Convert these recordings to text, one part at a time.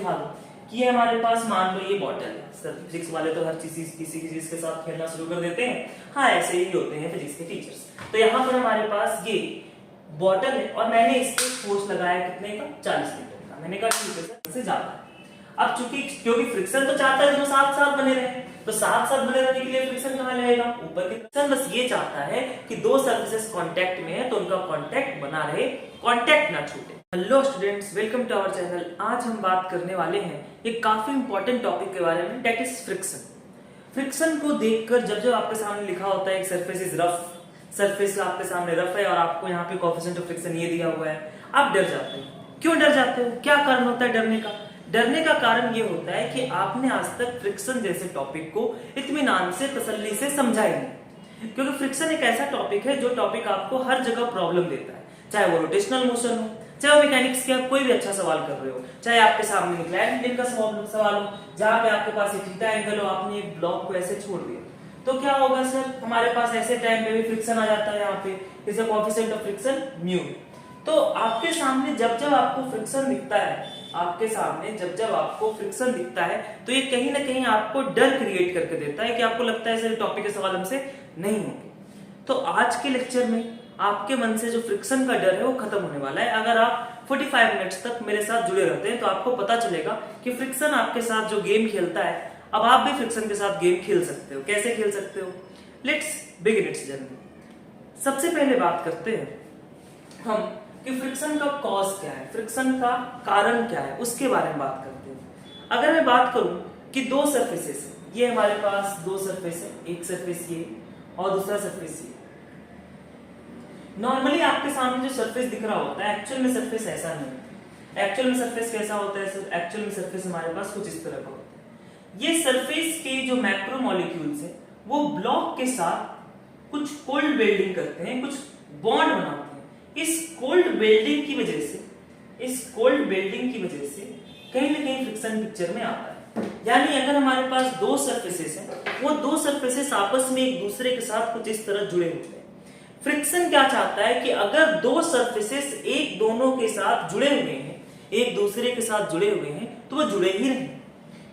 दिखा दो कि ये हमारे पास मान लो ये बॉटल है। सर फिजिक्स वाले तो हर चीज किसी के साथ खेलना शुरू कर देते हैं। हाँ, ऐसे ही होते हैं फिजिक्स के टीचर्स। तो यहाँ पर हमारे पास ये बॉटल है और मैंने इस पे फोर्स लगाया कितने का, 40 मीटर का। मैंने कहा ठीक है सर, इससे ज्यादा है। अब क्योंकि फ्रिक्शन तो चाहता है दोनों साथ साथ बने रहे, तो साथ साथ बने रहने के लिए फ्रिक्शन कहाँ लगेगा, ऊपर की फ्रिक्शन। बस ये चाहता है कि दो सरफेसेस कांटेक्ट में है तो उनका कांटेक्ट बना रहे, कांटेक्ट ना छूटे। Hello students, welcome to our channel. आज हम बात करने वाले हैं एक काफी इंपॉर्टेंट टॉपिक के बारे में, दैट इज फ्रिक्शन। फ्रिक्शन को देखकर जब आपके सामने लिखा होता है एक सरफेस इज रफ, सरफेस आपके सामने रफ है और आपको यहाँ पे कोएफिशिएंट ऑफ फ्रिक्शन ये दिया हुआ है, आप डर जाते हो। क्यों डर जाते हो, क्या कारण होता है डरने का? डरने का कारण ये होता है कि आपने आज तक फ्रिक्शन जैसे टॉपिक को इत्मीनान से, तसल्ली से समझा ही नहीं। क्योंकि फ्रिक्शन एक ऐसा टॉपिक है जो टॉपिक आपको हर जगह प्रॉब्लम देता है, चाहे वो रोटेशनल मोशन हो, चाहे वो मैकेनिक्स के आप कोई भी अच्छा सवाल कर रहे हो, चाहे आपके सामने इंक्लाइंड प्लेन का सवाल हो जहां पे आपके पास एक थीटा एंगल हो, आपने एक ब्लॉक को ऐसे छोड़ दिया तो क्या होगा सर, हमारे पास ऐसे टाइम पे भी फ्रिक्शन आ जाता है। यहाँ पे is the coefficient of friction mu. तो आपके सामने जब आपको फ्रिक्शन दिखता है, आपके सामने जब आपको फ्रिक्शन दिखता है तो ये कहीं ना कहीं आपको डर क्रिएट करके देता है कि आपको लगता है सर टॉपिक के सवाल हमसे नहीं होंगे। तो आज के लेक्चर में आपके मन से जो फ्रिक्शन का डर है वो खत्म होने वाला है। अगर आप 45 मिनट्स तक मेरे साथ जुड़े रहते हैं तो आपको पता चलेगा कि फ्रिक्शन आपके साथ जो गेम खेलता है, अब आप भी फ्रिक्शन के साथ गेम खेल सकते हो। कैसे खेल सकते हो? Let's begin it's journey. सबसे पहले बात करते हैं हम कि फ्रिक्शन का कॉज क्या है, फ्रिक्शन का कारण क्या है, उसके बारे में बात करते हैं। अगर मैं बात करूं कि दो सरफेसेस है, ये हमारे पास दो सरफेस है, एक सरफेस ये और दूसरा सरफेस ये। नॉर्मली आपके सामने जो सरफेस दिख रहा होता है, एक्चुअल में सरफेस ऐसा नहीं है। एक्चुअल में सरफेस कैसा होता है सर? एक्चुअल में सरफेस हमारे पास कुछ इस तरह का होता है। ये सरफेस के जो मैक्रोमोलिक्यूल्स हैं वो ब्लॉक के साथ कुछ कोल्ड वेल्डिंग करते हैं, कुछ बॉन्ड बनाते हैं। इस कोल्ड वेल्डिंग की वजह से कहीं ना कहीं फ्रिक्शन पिक्चर में आता है। यानी अगर हमारे पास दो सरफेसेस हैं, वो दो सरफेसेस आपस में एक दूसरे के साथ कुछ इस तरह जुड़े हुए हैं। फ्रिक्शन क्या चाहता है कि अगर दो सरफेसेस एक दोनों के साथ जुड़े हुए हैं, एक दूसरे के साथ जुड़े हुए हैं, तो वो जुड़े ही रहें।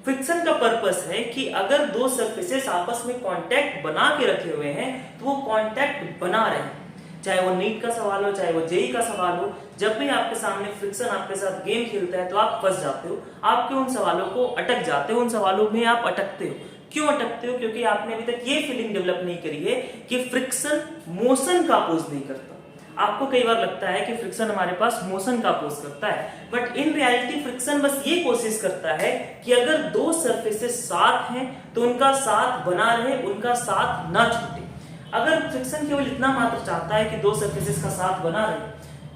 फ्रिक्शन का पर्पस है कि अगर दो सरफेसेस आपस में कांटेक्ट बना के रखे हुए हैं तो वो कांटेक्ट बना रहे। चाहे वो नीट का सवाल हो, चाहे वो जेई का सवाल हो, जब भी आपके सामने फ्रिक्शन आपके साथ गेम खेलता है तो आप फंस जाते हो, आपके उन सवालों को अटक जाते हो, उन सवालों में आप अटकते हो। क्यों अटकते हो? क्योंकि आपने अभी तक ये फीलिंग डेवलप नहीं करी है कि फ्रिक्शन मोशन का अपोज नहीं करता। आपको कई बार लगता है कि फ्रिक्शन हमारे पास मोशन का अपोज करता है, बट इन रियलिटी फ्रिक्शन बस ये कोशिश करता है कि अगर दो सरफेसेस साथ हैं तो उनका साथ बना रहे, उनका साथ ना छूटे। अगर फ्रिक्शन केवल इतना मात्र चाहता है कि दो सरफेसेस का साथ बना रहे,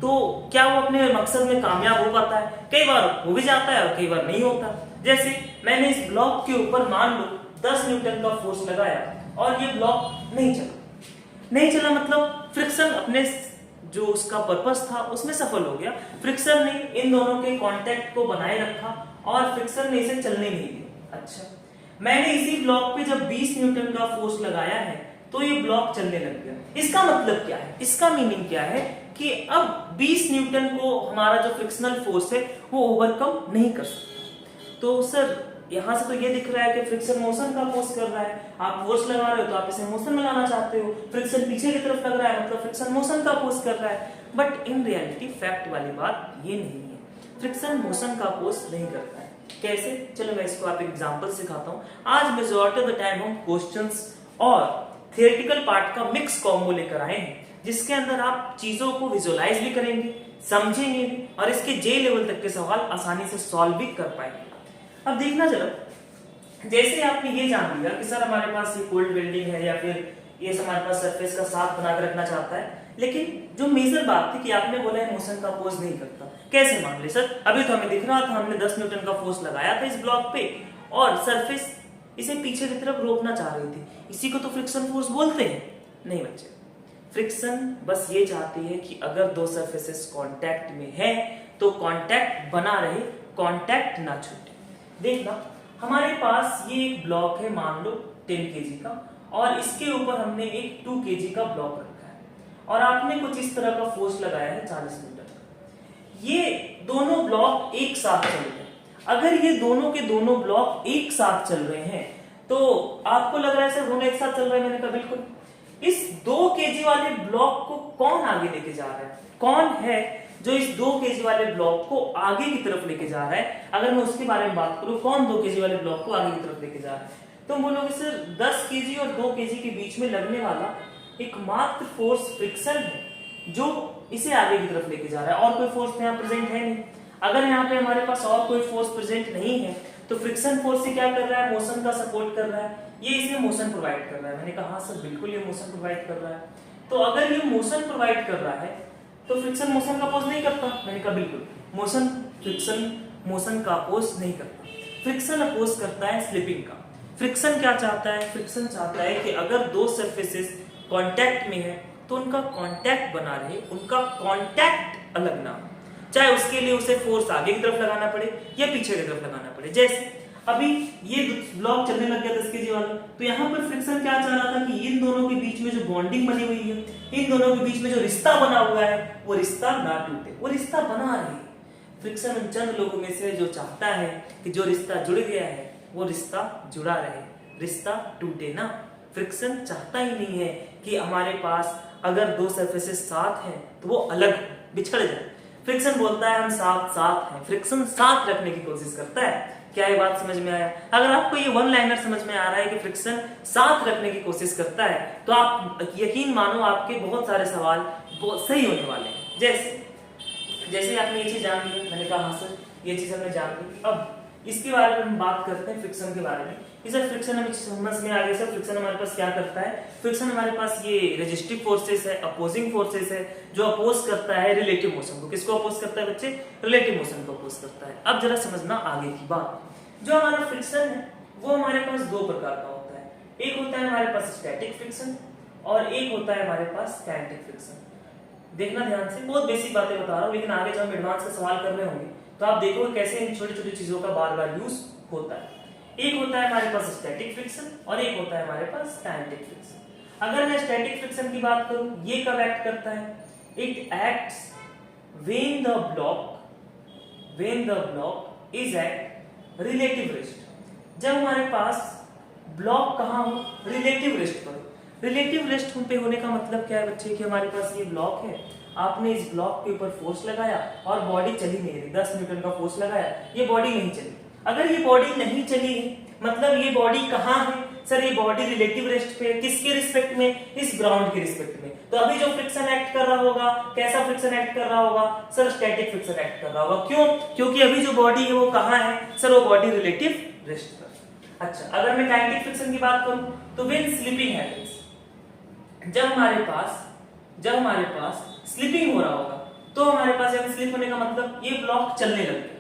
तो क्या वो अपने मकसद में कामयाब हो पाता है? कई बार हो भी जाता है और कई बार नहीं होता। जैसे मैंने इस ब्लॉक के ऊपर मान लो 10 न्यूटन का फोर्स लगाया और ये ब्लॉक नहीं चला मतलब फ्रिक्शन अपने जो उसका पर्पस था उसमें सफल हो गया। फ्रिक्शन ने इन दोनों के कांटेक्ट को बनाए रखा और फ्रिक्शन ने इसे चलने नहीं दिया। अच्छा, मैंने इसी ब्लॉक पे जब 20 न्यूटन का फोर्स लगाया है तो ये ब्लॉक चलने लग गया। इसका मतलब क्या है, इसका मीनिंग क्या है कि अब 20 न्यूटन को हमारा जो फ्रिक्शनल फोर्स है वो ओवरकम नहीं कर सकता। तो सर यहां से तो ये दिख रहा है कि फ्रिक्शन मोशन का अपोज कर रहा है। आप फोर्स लगा रहे हो तो आप इसे मोशन में लाना चाहते हो, फ्रिक्शन पीछे की तरफ लग रहा है मतलब फ्रिक्शन मोशन का अपोज कर रहा है। बट इन रियलिटी फैक्ट वाली बात ये नहीं है, फ्रिक्शन मोशन का अपोज नहीं करता है। कैसे? चलो मैं इसको आप एग्जांपल सिखाता हूं। आज मेजॉरिटी ऑफ द टाइम हम क्वेश्चंस और थियोरेटिकल पार्ट का मिक्स कॉम्बो लेकर आए हैं, जिसके अंदर आप चीजों को विजुअलाइज भी करेंगे, समझेंगे भी और इसके जे लेवल तक के सवाल आसानी से सॉल्व भी कर पाएंगे। अब देखना जरा, जैसे आपने ये जान लिया कि सर हमारे पास ये कोल्ड वेल्डिंग है या फिर ये हमारे पास सरफेस का साथ बना कर रखना चाहता है, लेकिन जो मेजर बात थी कि आपने बोला है मोशन का अपोज नहीं करता। कैसे मान ले सर? अभी तो हमें दिख रहा था, हमने 10 न्यूटन का फोर्स लगाया था इस ब्लॉक पे और सरफेस इसे पीछे की तरफ रोकना चाह रही थी। इसी को तो फ्रिक्शन फोर्स बोलते हैं। नहीं बच्चे, फ्रिक्शन बस ये चाहती है कि अगर दो सरफेसेस कांटेक्ट में है तो कांटेक्ट बना रहे, कांटेक्ट ना छूटे। देखना, हमारे पास ये एक ब्लॉक है मान लो 10 kg का और इसके ऊपर हमने एक 2 kg का ब्लॉक रखा है और आपने कुछ इस तरह का फोर्स लगाया है 40 मीटर का। ये दोनों ब्लॉक एक साथ चल रहे हैं। अगर ये दोनों के दोनों ब्लॉक एक साथ चल रहे हैं तो आपको लग रहा है सर दोनों एक साथ चल रहे हैं, मैंने कहा बिल्कुल। इस 2 kg वाले ब्लॉक को कौन आगे लेके जा रहा है, कौन है जो इस 2 kg वाले ब्लॉक को आगे की तरफ लेके जा रहा है? अगर मैं उसके बारे में बात करूं, कौन 2 kg वाले ब्लॉक को आगे की तरफ लेके जा रहा है, तो हम बोलोगे सर 10 kg और 2 kg के बीच में लगने वाला एकमात्र फोर्स फ्रिक्शन है जो इसे आगे की तरफ लेके जा रहा है, और कोई फोर्स यहाँ प्रेजेंट है नहीं। अगर यहाँ पे हमारे पास और कोई फोर्स प्रेजेंट नहीं है तो फ्रिक्शन फोर्स से क्या कर रहा है, मोशन का सपोर्ट कर रहा है, ये इसे मोशन प्रोवाइड कर रहा है। मैंने कहा हाँ सर बिल्कुल ये मोशन प्रोवाइड कर रहा है। तो अगर ये मोशन प्रोवाइड कर रहा है तो फ्रिक्शन मोशन का अपोज नहीं करता, मैंने कहा बिल्कुल मोशन फ्रिक्शन मोशन का अपोज नहीं करता, फ्रिक्शन अपोज करता है स्लिपिंग का। फ्रिक्शन क्या चाहता है, फ्रिक्शन चाहता है कि अगर 2 सरफेसेस कांटेक्ट में है तो उनका कांटेक्ट बना रहे, उनका कांटेक्ट अलग ना हो, चाहे उसके लिए उसे फोर्स आगे की तरफ लगाना पड़े या पीछे की तरफ लगाना पड़े। जैसे अभी ये ब्लॉक चलने लग गया 10 kg वाला, तो यहाँ पर फ्रिक्शन क्या चाह रहा था कि इन दोनों के बीच में जो बॉन्डिंग बनी हुई है, इन दोनों के बीच में जो रिश्ता बना हुआ है वो रिश्ता ना टूटे, वो रिश्ता बना रहे। फ्रिक्शन उन चंद लोगों में से जो चाहता है कि जो रिश्ता जुड़ गया है वो रिश्ता जुड़ा रहे, रिश्ता टूटे ना। फ्रिक्शन चाहता ही नहीं है कि हमारे पास अगर 2 सरफेसेस साथ हैं तो वो अलग बिछड़ जाए। फ्रिक्शन बोलता है हम साथ साथ हैं, फ्रिक्शन साथ रखने की कोशिश करता है। क्या ये बात समझ में आया? अगर आपको ये 1 लाइनर समझ में आ रहा है कि फ्रिक्शन साथ रखने की कोशिश करता है तो आप यकीन मानो आपके बहुत सारे सवाल बहुत सही होने वाले हैं। जैसे आपने ये चीज जान ली, मैंने कहा हाँ सर ये चीज हमने जान ली। अब इसके बारे में हम बात करते हैं फ्रिक्शन के बारे में। सर फ्रिक्शन हमें समझ में आ गया। सर फ्रिक्शन हमारे पास क्या करता है? फ्रिक्शन हमारे पास ये रेजिस्टिव फोर्सेस है, अपोजिंग फोर्सेस है, जो अपोज करता है रिलेटिव मोशन को। किसको अपोज करता है बच्चे? रिलेटिव मोशन को अपोज करता है। अब जरा समझना आगे की बात। जो हमारा फ्रिक्शन है वो हमारे पास 2 प्रकार का होता है। एक होता है हमारे पास स्टैटिक फ्रिक्शन और एक होता है हमारे पास काइनेटिक फ्रिक्शन। देखना ध्यान से, बहुत बेसिक बातें बता रहा हूँ, लेकिन आगे जब हम एडवांस का सवाल कर रहे होंगे तो आप देखोगे कैसे इन छोटी छोटी चीजों का बार बार यूज होता है। एक होता है हमारे पास स्टैटिक फ्रिक्शन और एक होता है हमारे पास काइनेटिक फ्रिक्शन। अगर मैं स्टैटिक फ्रिक्शन की बात करूं, ये कब एक्ट करता है? It acts when the block is at relative rest. जब हमारे पास ब्लॉक कहां हो? रिलेटिव रेस्ट पर। रिलेटिव रेस्ट पे होने का मतलब क्या है बच्चे? कि हमारे पास ये ब्लॉक है, आपने इस ब्लॉक के ऊपर फोर्स लगाया और बॉडी चली नहीं रही, 10 न्यूटन का फोर्स लगाया, ये बॉडी नहीं चली। अगर ये बॉडी नहीं चली मतलब ये बॉडी कहां है? सर ये बॉडी रिलेटिव रेस्ट पे, किसके रिस्पेक्ट में? इस ग्राउंड के रिस्पेक्ट में। तो अभी जो फ्रिक्शन एक्ट कर रहा होगा, कैसा फ्रिक्शन एक्ट कर रहा होगा? सर स्टैटिक फ्रिक्शन एक्ट कर रहा होगा। क्यों? क्योंकि अभी जो बॉडी है वो कहां है? सर वो बॉडी रिलेटिव रेस्ट पर। अच्छा, अगर मैं काइनेटिक फ्रिक्शन की बात करूं तो व्हेन स्लिपिंग हैपेंस, जब हमारे पास स्लिपिंग हो रहा होगा तो हमारे पास यानी स्लिप होने का मतलब ये ब्लॉक चलने लग गया।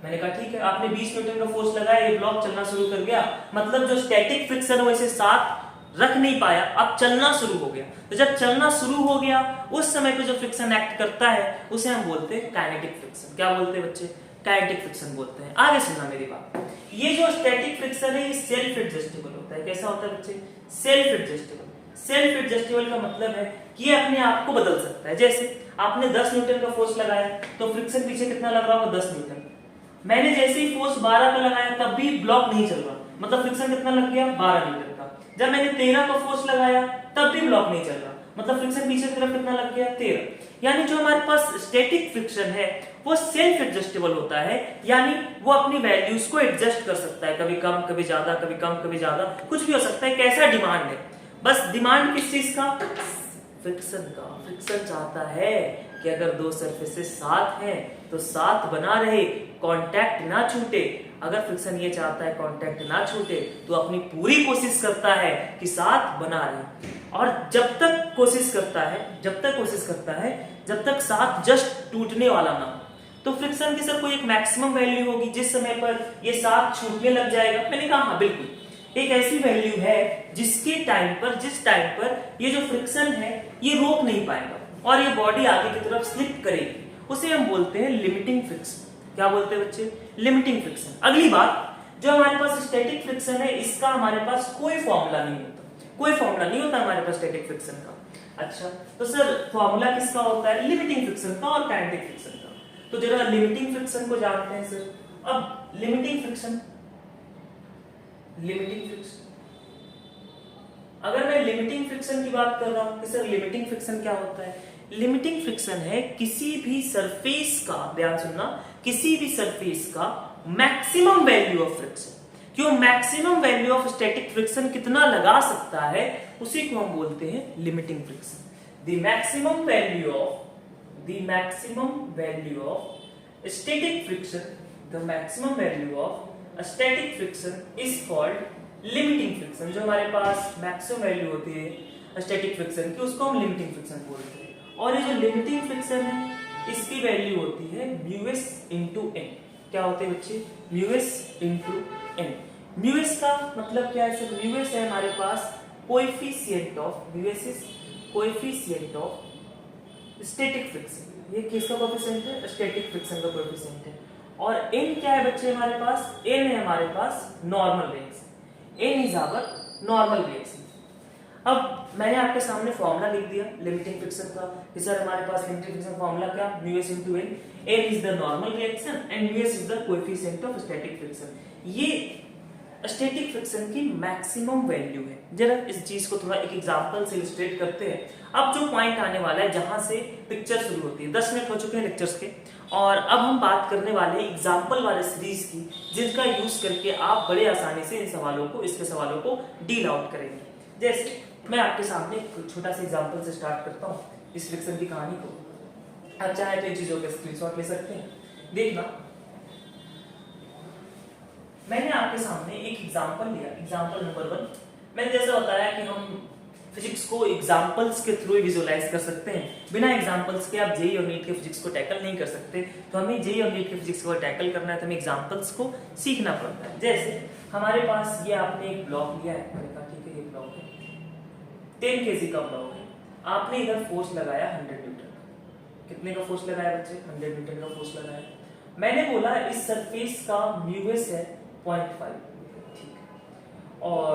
मैंने कहा ठीक है, आपने 20 न्यूटन का फोर्स लगाया, ये ब्लॉक चलना शुरू कर गया, मतलब जो स्टैटिक फ्रिक्शन वो इसे साथ रख नहीं पाया, अब चलना शुरू हो गया। तो जब चलना शुरू हो गया उस समय पे जो फ्रिक्शन एक्ट करता है उसे हम बोलते हैं काइनेटिक फ्रिक्शन। क्या बोलते हैं बच्चे? काइनेटिक फ्रिक्शन बोलते हैं। आगे सुनना मेरी बात। ये जो स्टैटिक फ्रिक्शन है ये सेल्फ एडजस्टेबल होता है। कैसा होता है बच्चे? Self adjustable. सेल्फ एडजस्टेबल का मतलब है कि ये अपने आप को बदल सकता है। जैसे आपने 10 न्यूटन का फोर्स लगाया तो फ्रिक्शन पीछे कितना लग रहा होगा? 10 न्यूटन। मैंने जैसे ही फोर्स 12 का लगाया तब भी ब्लॉक नहीं चल रहा, मतलब फ्रिक्शन कितना लग गया? 12 न्यूटन का। जब मैंने 13 का फोर्स लगाया तब भी ब्लॉक नहीं चल रहा, मतलब फ्रिक्शन पीछे की तरफ कितना लग गया? 13। यानी जो हमारे पास स्टैटिक फ्रिक्शन है वो सेल्फ एडजस्टेबल होता है, यानी वो अपनी वैल्यूज को एडजस्ट कर सकता है, कभी कम कभी ज्यादा, कभी कम कभी ज्यादा, कुछ भी हो सकता है। कैसा डिमांड है? बस डिमांड किस चीज का? फ्रिक्शन का। फ्रिक्शन चाहता है कि अगर 2 सरफेसेस साथ हैं तो साथ बना रहे, कांटेक्ट ना छूटे। अगर फ्रिक्शन ये चाहता है कांटेक्ट ना छूटे तो अपनी पूरी कोशिश करता है कि साथ बना रहे, और जब तक कोशिश करता है जब तक साथ जस्ट टूटने वाला ना हो। तो फ्रिक्शन की सर कोई एक मैक्सिमम वैल्यू होगी जिस समय पर ये साथ छूटने लग जाएगा? मैंने कहा हाँ बिल्कुल, एक ऐसी वैल्यू है जिस टाइम पर ये जो फ्रिक्शन है ये रोक नहीं पाएगा और ये बॉडी आगे की तरफ स्लिप करेगी, उसे हम बोलते हैं लिमिटिंग फ्रिक्शन। क्या बोलते हैं बच्चे? Limiting friction. अगली बात, जो हमारे पास स्टैटिक फ्रिक्शन है इसका हमारे पास कोई फॉर्मूला नहीं होता, हमारे पास स्टैटिक फ्रिक्शन का। अच्छा, तो सर फॉर्मूला किसका होता है? लिमिटिंग फ्रिक्शन का और काइनेटिक फ्रिक्शन का। तो जरा लिमिटिंग फ्रिक्शन को जानते हैं सर। अब लिमिटिंग फ्रिक्शन, अगर मैं लिमिटिंग फ्रिक्शन की बात कर रहा हूं कि सर लिमिटिंग फ्रिक्शन क्या होता है? लिमिटिंग फ्रिक्शन है किसी भी सरफेस का, ध्यान सुनना, किसी भी सरफेस का मैक्सिमम वैल्यू ऑफ फ्रिक्शन, क्यों maximum value of static friction कितना लगा सकता है उसी को हम बोलते हैं limiting friction. The maximum value of static friction, the maximum value of a static friction is called limiting friction। जो हमारे पास मैक्सिमम वैल्यू होती है स्टैटिक फ्रिक्शन की उसको हम लिमिटिंग फ्रिक्शन बोलते हैं। और ये जो लिमिटिंग फ्रिक्शन है इसकी वैल्यू होती है म्यूएस इंटू एन। क्या होते हैं बच्चे? Mu s into N. म्यूएस का मतलब क्या है सर? म्यूएस है हमारे पास coefficient of, mu s is coefficient of static friction. ये किसका कोएफिशिएंट है? स्टैटिक फ्रिक्शन का कोएफिशिएंट है। और n क्या है बच्चे हमारे पास? n है हमारे पास normal reaction. n is our normal reaction. अब मैंने आपके सामने फॉर्मूला लिख दिया लिमिटिंग फ्रिक्शन का कि सर हमारे पास लिमिटिंग फ्रिक्शन फॉर्मूला क्या? Mu s into n। n is the normal reaction and mu s is the coefficient of static friction. ये स्टैटिक फ्रिक्शन की मैक्सिमम वैल्यू है। जरा इस चीज को थोड़ा एक एग्जांपल से इलस्ट्रेट करते हैं। अब जो पॉइंट आने वाला है जहां से पिक्चर शुरू होती है, 10 मिनट हो चुके हैं लेक्चर्स के, और अब हम बात करने वाले एग्जांपल वाले सीरीज की जिनका यूज करके आप बड़े आसानी से इन सवालों को, इसके सवालों को डील आउट करेंगे। जैसे मैं आपके सामने एक छोटा सा एग्जांपल से स्टार्ट करता हूं इस फ्रिक्शन की कहानी को। आप चाहे तो इन चीजों के स्क्रीनशॉट ले सकते हैं। देखना, मैंने आपके सामने एक एग्जांपल लिया, एग्जांपल नंबर 1। मैंने जैसे बताया कि हम फिजिक्स को एग्जांपल्स के थ्रू विजुअलाइज कर सकते हैं। बिना एग्जांपल्स के आप जेईई और नीट के फिजिक्स को टैकल नहीं कर सकते। तो हमें जेईई और नीट के फिजिक्स को टैकल करना है तो हमें एग्जांपल्स को सीखना पड़ता है। जैसे हमारे पास ये आपने एक ब्लॉक लिया है, मैंने कहा ठीक है ये ब्लॉक है 10 kg का ब्लॉक है। आपने इधर फोर्स लगाया 100 न्यूटन। कितने का फोर्स लगाया बच्चे? 100 न्यूटन का फोर्स लगाया। मैंने बोला इस सरफेस का म्यूएस है 0.5, ठीक है, और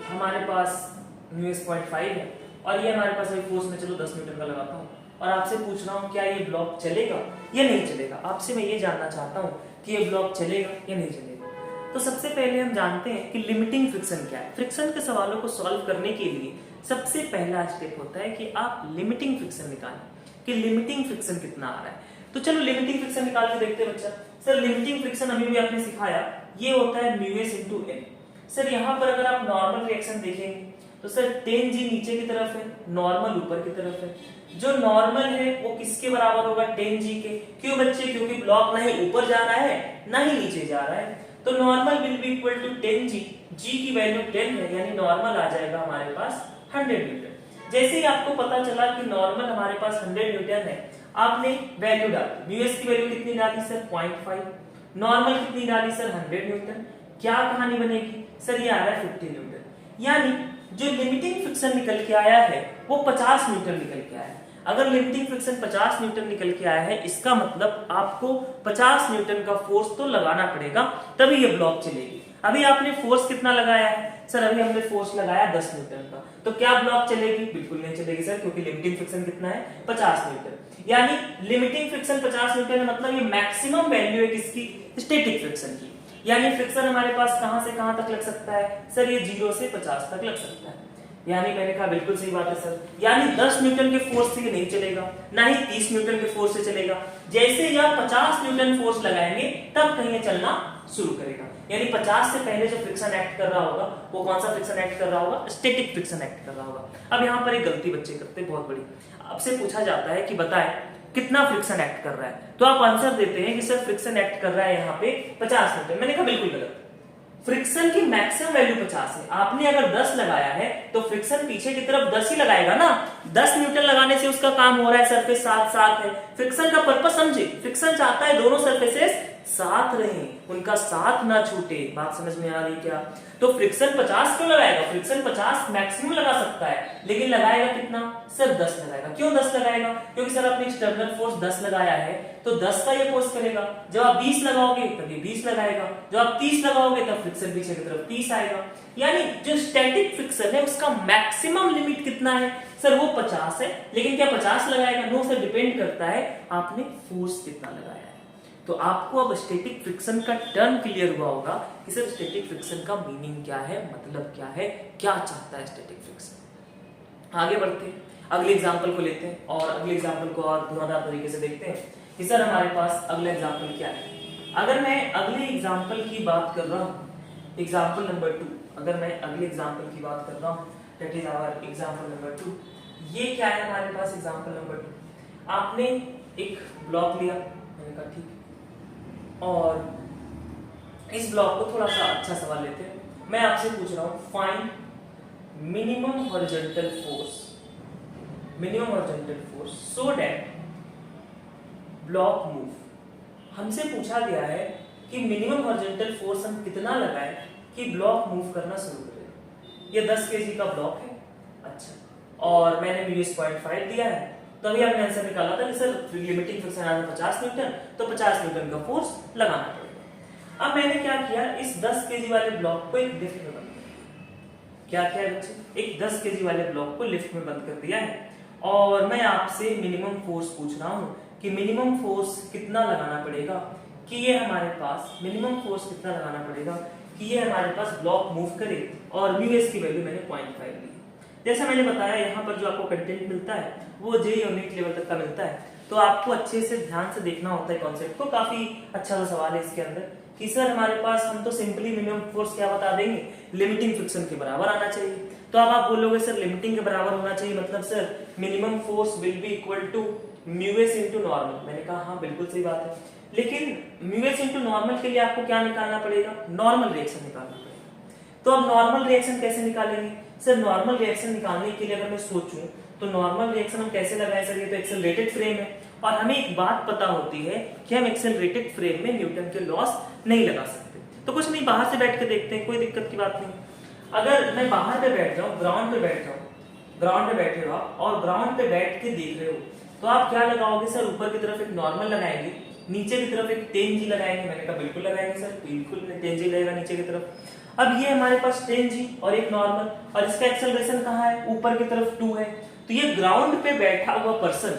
हमारे पास म्यूएस 0.5 है और ये हमारे पास अभी फोर्स में चलो 10 न्यूटन का लगाता हूँ और आपसे पूछ रहा हूँ क्या ये ब्लॉक चलेगा या नहीं चलेगा। आपसे मैं ये जानना चाहता हूँ कि ये ब्लॉक चलेगा या नहीं चलेगा। तो सबसे पहले हम जानते हैं कि लिमिटिंग फ्रिक्शन क्या है। फ्रिक्शन के सवालों को सॉल्व करने के लिए सबसे पहला स्टेप होता है कि आप लिमिटिंग फ्रिक्शन निकालें कि लिमिटिंग फ्रिक्शन कितना आ रहा है। तो चलो लिमिटिंग फ्रिक्शन निकाल के देखते हैं बच्चा। सर लिमिटिंग फ्रिक्शन अभी भी आपने सिखाया, ये होता है म्यूएस इंटू एन। सर यहाँ पर अगर आप नॉर्मल रिएक्शन देखेंगे तो सर 10 जी नीचे की तरफ है, नॉर्मल ऊपर की तरफ है। जो नॉर्मल है वो किसके बराबर होगा? 10 जी के। क्यों बच्चे? क्योंकि ब्लॉक ना ही ऊपर जा रहा है ना ही नीचे जा रहा है। तो normal will be equal to 10 g. G की वैल्यू 10 है यानी नॉर्मल आ जाएगा हमारे पास 100 न्यूटन। जैसे ही आपको पता चला कि नॉर्मल हमारे पास 100 न्यूटन है, आपने वैल्यू डाली। म्यूएस की वैल्यू कितनी डाली सर? 0.5। नॉर्मल कितनी डाली सर? 100 न्यूटन। क्या कहानी बनेगी सर? ये आ रहा है 50 न्यूटन। यानी जो लिमिटिंग फ्रिक्शन निकल के आया है वो 50 न्यूटन निकल के आया है। अगर लिमिटिंग फ्रिक्शन 50 न्यूटन निकल के आया है इसका मतलब आपको 50 न्यूटन का फोर्स तो लगाना पड़ेगा तभी ये ब्लॉक चलेगी। अभी आपने फोर्स कितना लगाया है? सर अभी हमने फोर्स लगाया 10 न्यूटन का। तो क्या ब्लॉक चलेगी? बिल्कुल नहीं चलेगी सर, क्योंकि लिमिटिंग फ्रिक्शन कितना है? 50 न्यूटन। यानी लिमिटिंग फ्रिक्शन 50 न्यूटन है, मतलब ये मैक्सिमम वैल्यू है किसकी? स्टैटिक फ्रिक्शन की। यानी फ्रिक्शन हमारे पास कहां से कहां तक लग सकता है? सर ये 0 से 50 तक लग सकता है। यानी मैंने कहा बिल्कुल सही बात है सर। यानी 10 न्यूटन के फोर्स से ये नहीं चलेगा, ना ही 30 न्यूटन के फोर्स से चलेगा। जैसे ही आप 50 न्यूटन फोर्स लगाएंगे तब कहीं ये चलना शुरू करेगा। यानी 50 से पहले जो फ्रिक्शन एक्ट कर रहा होगा वो कौन सा फ्रिक्शन एक्ट कर रहा होगा? स्टैटिक फ्रिक्शन एक्ट कर रहा होगा। अब यहाँ पर एक गलती बच्चे करते हैं बहुत बड़ी। आपसे पूछा जाता है कि बताएं कितना फ्रिक्शन एक्ट कर रहा है, तो आप आंसर देते हैं कि सर फ्रिक्शन एक्ट कर रहा है यहाँ पे 50 न्यूटन। मैंने कहा बिल्कुल गलत। फ्रिक्शन की मैक्सिमम वैल्यू 50 है। आपने अगर 10 लगाया है तो फ्रिक्शन पीछे की तरफ 10 ही लगाएगा ना। 10 न्यूटन लगाने से उसका काम हो रहा है, सरफेस साथ साथ है। फ्रिक्शन का पर्पस समझे, फ्रिक्शन चाहता है दोनों सरफेसेस साथ रहें, उनका साथ ना छूटे। बात समझ में आ रही क्या? तो फ्रिक्शन 50 क्यों लगाएगा? फ्रिक्शन 50 मैक्सिमम लगा सकता है, लेकिन लगाएगा कितना? सर 10 लगाएगा। क्यों 10 लगाएगा? क्योंकि सर आपने एक्सटर्नल फोर्स 10 लगाया है तो 10 का ये फोर्स करेगा। जब आप 20 लगाओगे तब ये 20 लगाएगा, जब आप 30 लगाओगे तब फ्रिक्शन पीछे की तरफ 30 आएगा। यानी जो स्टैटिक फ्रिक्शन है उसका मैक्सिमम लिमिट कितना है? सर वो 50 है। लेकिन क्या 50 लगाएगा? नो सर, डिपेंड करता है आपने फोर्स कितना लगाया है। तो आपको अब स्टैटिक फ्रिक्शन का टर्म क्लियर हुआ होगा कि सर स्टैटिक फ्रिक्शन का मीनिंग क्या है, मतलब क्या है, क्या चाहता है स्टैटिक फ्रिक्शन। आगे बढ़ते हैं, अगले एग्जांपल को लेते हैं और अगले एग्जांपल को और धुआंधार तरीके से देखते हैं कि सर हमारे पास अगला एग्जांपल क्या है। अगर मैं अगले एग्जांपल की बात कर रहा हूँ, एग्जांपल नंबर 2, अगर मैं अगले एग्जांपल की बात कर रहा हूँ, that is our example number 2। ये क्या है हमारे पास एग्जांपल नंबर 2। आपने एक ब्लॉक लिया, मैंने कहा ठीक है, और इस ब्लॉक को थोड़ा सा अच्छा सवाल लेते हैं। मैं आपसे पूछ रहा हूँ find minimum horizontal force, minimum horizontal force so that block move. हमसे पूछा गया है कि मिनिमम हॉरिजॉन्टल फोर्स हम कितना लगाएं कि ब्लॉक मूव करना शुरू करे। ये 10 केजी का ब्लॉक है, अच्छा, और मैंने म्यूएस 0.5 दिया है, तो अभी हमने आंसर निकाला था कि सर लिमिटिंग फ्रिक्शन है 50 न्यूटन, तो 50 न्यूटन का फोर्स लगाना पड़ेगा। अब मैंने क्या किया, इस 10 केजी वाले ब्लॉक को एक लिफ्ट में बंद कर दिया। क्या किया बच्चे, एक 10 केजी वाले ब्लॉक को लिफ्ट में बंद कर दिया है, और मैं आपसे मिनिमम फोर्स पूछ रहा हूँ कि मिनिमम फोर्स कितना लगाना पड़ेगा कि ये हमारे पास, मिनिमम फोर्स कितना लगाना पड़ेगा कि ये हमारे पास ब्लॉक मूव करे, और म्यूएस की वैल्यू मैंने 0.5 ली। जैसा मैंने बताया यहाँ पर जो आपको कंटेंट मिलता है वो जे यूनिट लेवल तक का मिलता है, तो आपको अच्छे से ध्यान से देखना होता है कॉन्सेप्ट को। काफी अच्छा सा सवाल है इसके अंदर कि सर हमारे पास, हम तो सिंपली मिनिमम फोर्स क्या बता देंगे, लिमिटिंग फ्रिक्शन के बराबर आना चाहिए। तो अब आप बोलोगे सर लिमिटिंग के बराबर होना चाहिए, मतलब sir minimum force will be equal to mu s into normal. मैंने कहा हाँ बिल्कुल सही बात है, लेकिन म्यूएस इनटू नॉर्मल के लिए आपको क्या निकालना पड़ेगा, नॉर्मल रिएक्शन निकालना पड़ेगा। तो अब नॉर्मल रिएक्शन कैसे निकालेंगे सर, नॉर्मल रिएक्शन निकालने के लिए अगर मैं सोचूं तो नॉर्मल रिएक्शन हम कैसे लगाए सर, ये तो एक्सेलरेटेड फ्रेम है, और हमें एक बात पता होती है कि हम एक्सेलरेटेड फ्रेम में न्यूटन के लॉस नहीं लगा सकते। तो कुछ नहीं, बाहर से बैठ के देखते हैं, कोई दिक्कत की बात नहीं। अगर मैं बाहर पे बैठ जाऊं, ग्राउंड पे बैठ जाऊं, ग्राउंड पे बैठे हो आप और ग्राउंड पे बैठ के देख रहे हो, तो आप क्या लगाओगे सर, ऊपर की तरफ एक नॉर्मल लगाएंगे, नीचे की तरफ एक 10G लगाएंगे। मैंने कहा बिल्कुल लगाएंगे सर, बिल्कुल 10G लगेगा नीचे की तरफ। अब ये हमारे पास 10G और एक नॉर्मल, और इसका एक्सेलरेशन कहाँ है, ऊपर की तरफ 2 है। तो ये ग्राउंड पे बैठा हुआ पर्सन,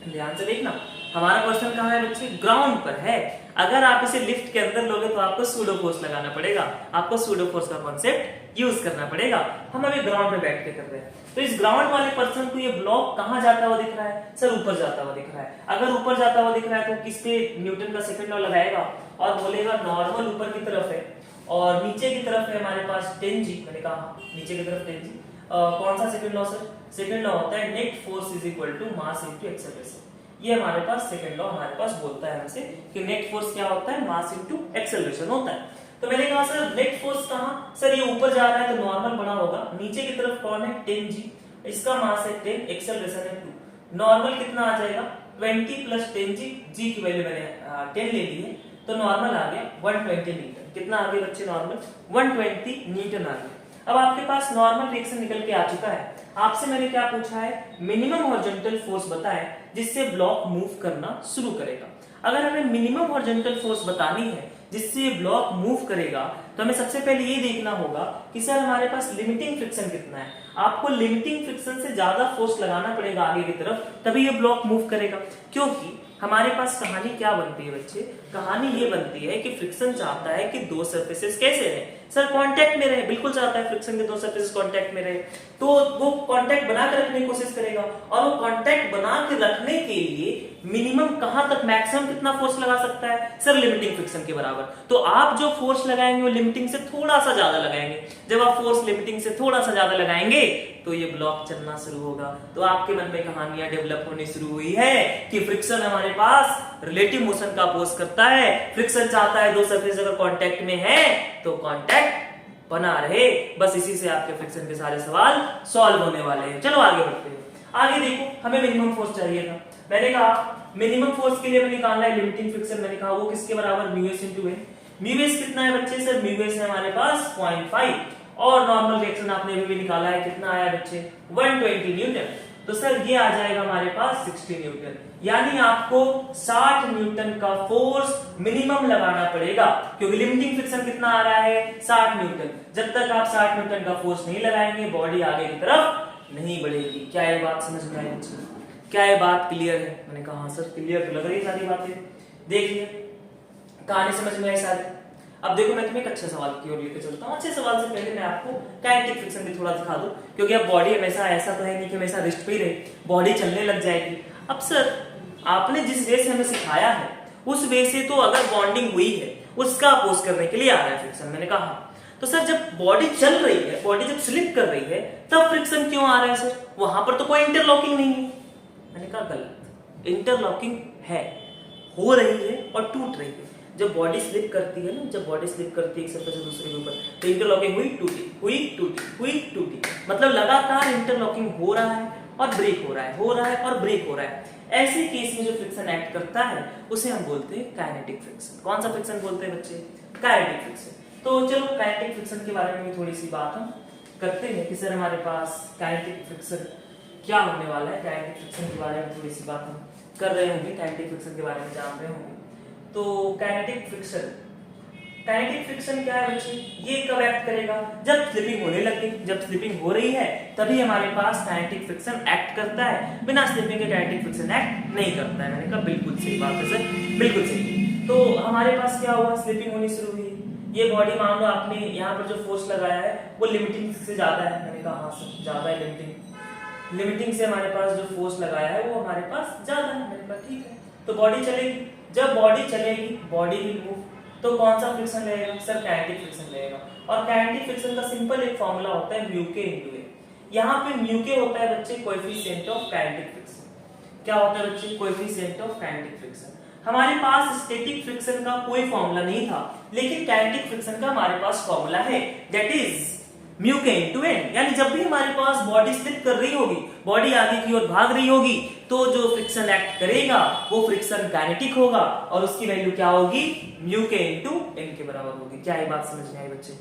ध्यान से देखना, हमारा पर्सन कहाँ है बच्चे, ग्राउंड पर है। अगर आप इसे लिफ्ट के अंदर लोगे तो आपको सूडो फोर्स लगाना पड़ेगा, आपको सूडो फोर्स का कॉन्सेप्ट यूज करना पड़ेगा। हम अभी ग्राउंड पे बैठ के कर रहे हैं, तो इस ग्राउंड वाले पर्सन को ये ब्लॉक कहाँ जाता हुआ दिख रहा है सर, ऊपर जाता हुआ दिख रहा है। अगर ऊपर जाता हुआ दिख रहा है तो किस पे न्यूटन का सेकंड लॉ लगाएगा और बोलेगा नॉर्मल ऊपर की तरफ है और नीचे की तरफ है हमारे पास 10G। मैंने कहा नीचे की तरफ 10G। कौन सा second law sir, second law होता है net force is equal to mass into acceleration. ये हमारे पास सेकंड लॉ हमारे पास बोलता है हमसे कि नेट फोर्स क्या होता है, मास इनटू एक्सेलरेशन होता है। तो मैंने कहा सर नेट फोर्स कहाँ, सर ये ऊपर जा रहा है तो नॉर्मल बड़ा होगा, नीचे की तरफ कौन है 10G, इसका मास है 10, एक्सेलरेशन है 2, नॉर्मल कितना आ जाएगा 20 प्लस 10G, G की वैल्यू मैंने 10 ले ली है, तो नॉर्मल आ गया 120 न्यूटन। कितना आ गया बच्चे नॉर्मल, 120 न्यूटन आ गया। अब आपके पास नॉर्मल रिएक्शन निकल के आ चुका है। आपसे मैंने क्या पूछा है, मिनिमम हॉरिजॉन्टल फोर्स बताएं जिससे ब्लॉक मूव करना शुरू करेगा। अगर हमें मिनिमम हॉरिजॉन्टल फोर्स बतानी है जिससे ब्लॉक मूव करेगा, तो हमें सबसे पहले ये देखना होगा कि सर हमारे पास लिमिटिंग फ्रिक्शन कितना है। आपको लिमिटिंग फ्रिक्शन से ज्यादा फोर्स लगाना पड़ेगा आगे की तरफ, तभी ये ब्लॉक मूव करेगा। क्योंकि हमारे पास कहानी क्या बनती है बच्चे, कहानी ये बनती है कि फ्रिक्शन चाहता है कि दो सरफेसेस कैसे रहे सर, कांटेक्ट में रहे। बिल्कुल चाहता है फ्रिक्शन के दो सरफेसेस कांटेक्ट में रहे, तो वो कांटेक्ट बना के रखने की कोशिश करेगा, और वो कांटेक्ट बना के रखने के लिए मिनिमम कहां तक, मैक्सिमम कितना फोर्स लगा सकता है सर, लिमिटिंग फ्रिक्शन के बराबर। तो आप जो फोर्स लगाएंगे वो लिमिटिंग से थोड़ा सा ज्यादा लगाएंगे। जब आप फोर्स लिमिटिंग से थोड़ा सा ज्यादा लगाएंगे तो ये ब्लॉक चलना शुरू होगा। तो आपके मन में कहानियां डेवलप होनी शुरू हुई है कि फ्रिक्शन हमारे पास रिलेटिव मोशन का अपोज करता है, फ्रिक्शन चाहता है दो सरफेस अगर कांटेक्ट में है तो कांटेक्ट बना रहे। बस इसी से आपके फ्रिक्शन के सारे सवाल सॉल्व होने वाले हैं। चलो आगे बढ़ते हैं। आगे देखो, हमें मिनिमम फोर्स चाहिए था। मैंने कहा मिनिमम फोर्स के लिए हमें निकालना है लिमिटिंग फ्रिक्शन। मैंने कहा वो किसके बराबर, म्यूएस इनटू ए। म्यूएस कितना है बच्चे सर, म्यूएस है हमारे पास 0.5, और नॉर्मल रिएक्शन आपने अभी भी निकाला है, कितना आया बच्चे 120 न्यूटन। तो सर ये आ जाएगा हमारे पास 60 न्यूटन, यानी आपको 60 न्यूटन का फोर्स मिनिमम लगाना पड़ेगा, क्योंकि लिमिटिंग फ्रिक्शन कितना आ रहा है 60 न्यूटन। जब तक आप 60 न्यूटन का फोर्स नहीं लगाएंगे बॉडी आगे की तरफ नहीं बढ़ेगी। क्या ये बात समझ में आई बच्चे, क्या ये बात क्लियर है? मैंने कहा हाँ सर क्लियर तो लग रही है सारी बातें। देख लिया, कहानी समझ में आई सारी। अब देखो मैं तुम्हें एक अच्छे सवाल की ओर लेकर चलता हूँ। अच्छे सवाल से पहले मैं आपको काइनेटिक फ्रिक्शन भी थोड़ा दिखा दूं, क्योंकि अब बॉडी हमेशा ऐसा तो है नहीं कि हमेशा रेस्ट पे ही रहे, बॉडी चलने लग जाएगी। अब सर आपने जिस वे से हमें सिखाया है उस वे से तो अगर बॉन्डिंग हुई है उसका अपोज करने के लिए आ रहा है फ्रिक्शन। मैंने कहा तो सर जब बॉडी चल रही है, बॉडी जब स्लिप कर रही है तब फ्रिक्शन क्यों आ रहा है सर? वहां पर तो कोई इंटरलॉकिंग नहीं है। मैंने कहा गलत, इंटरलॉकिंग है, हो रही है और टूट रही है। जब बॉडी स्लिप करती है ना, जब बॉडी स्लिप करती है एक सरफेस से दूसरे के ऊपर, तो इंटरलॉकिंग हुई टूटी, हुई टूटी, हुई टूटी, मतलब लगातार इंटरलॉकिंग हो रहा है और ब्रेक हो रहा है, हो रहा है और ब्रेक हो रहा है। ऐसे केस में जो फ्रिक्शन एक्ट करता है उसे हम बोलते हैं काइनेटिक फ्रिक्शन। कौन सा फ्रिक्शन बोलते हैं बच्चे? Kinetic friction. तो चलो काइनेटिक फ्रिक्शन के बारे में भी थोड़ी सी बात हम करते हैं कि सर हमारे पास काइनेटिक फ्रिक्शन क्या होने वाला है। काइनेटिक फ्रिक्शन के बारे में थोड़ी सी बात हम कर रहे होंगे, काइनेटिक फ्रिक्शन के बारे में जान रहे होंगे। तो काइनेटिक फ्रिक्शन, काइनेटिक फ्रिक्शन क्या है बच्चे? ये कब एक्ट करेगा? जब स्लिपिंग होने लग गई, जब स्लिपिंग हो रही है तभी हमारे पास काइनेटिक फ्रिक्शन एक्ट करता है। बिना स्लिपिंग के काइनेटिक फ्रिक्शन एक्ट नहीं करता है। मैंने कहा बिल्कुल सही बात है सर, बिल्कुल सही। तो हमारे पास क्या हुआ? स्लिपिंग होनी शुरू हुई, ये बॉडी मान लो आपने यहाँ पर जो फोर्स लगाया है वो लिमिटिंग से ज्यादा है। मैंने कहा हाँ सर ज्यादा है, लिमिटिंग से हमारे पास जो फोर्स लगाया है वो हमारे पास ज्यादा है। मैंने कहा ठीक है, तो बॉडी चलेगी, जब बॉडी चलेगी बॉडी विल मूव, तो कौन सा फ्रिक्शन लगेगा सर? काइनेटिक फ्रिक्शन लगेगा। और काइनेटिक फ्रिक्शन का सिंपल एक फॉर्मूला होता है म्यू के इनटू ए। यहाँ पे म्यू के होता है बच्चे कोएफिशिएंट ऑफ काइनेटिक फ्रिक्शन। क्या होता है बच्चे? Coefficient of kinetic friction. हमारे पास स्टैटिक फ्रिक्शन का कोई फॉर्मूला नहीं था, लेकिन काइनेटिक फ्रिक्शन का हमारे पास फॉर्मूला है, दैट इज म्यू के इनटू एन। यानी जब भी हमारे पास बॉडी स्लिप कर रही होगी, बॉडी आगे की ओर भाग रही होगी, तो जो फ्रिक्शन एक्ट करेगा वो फ्रिक्शन काइनेटिक होगा और उसकी वैल्यू क्या होगी? म्यू के इनटू एन के बराबर होगी। क्या ये बात समझ में आई बच्चे?